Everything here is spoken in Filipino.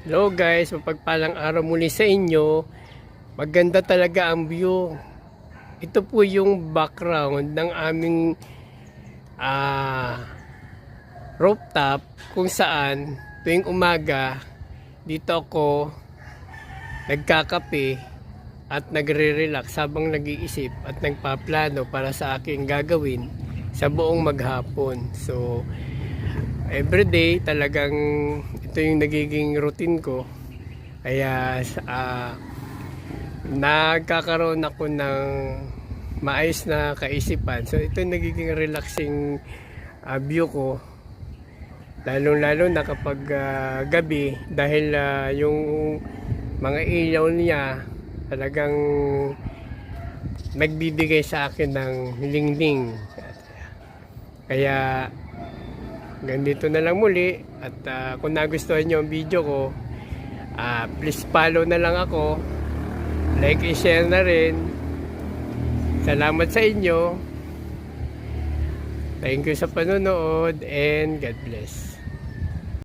Hello guys, mapagpalang araw muli sa inyo. Maganda talaga ang view. Ito po yung background ng aming rooftop kung saan tuwing umaga dito ako nagkakape at nagre-relax habang nag-iisip at nagpaplano para sa aking gagawin sa buong maghapon. So everyday talagang ito yung nagiging routine ko, kaya nagkakaroon ako ng maayos na kaisipan. So ito yung nagiging relaxing view ko, lalong lalo na kapag gabi, dahil yung mga ilaw niya talagang nagbibigay sa akin ng lingling. Kaya ganito na lang muli, at kung nagustuhan nyo ang video ko, please follow na lang ako, like and share na rin. Salamat sa inyo, thank you sa panonood, and God bless.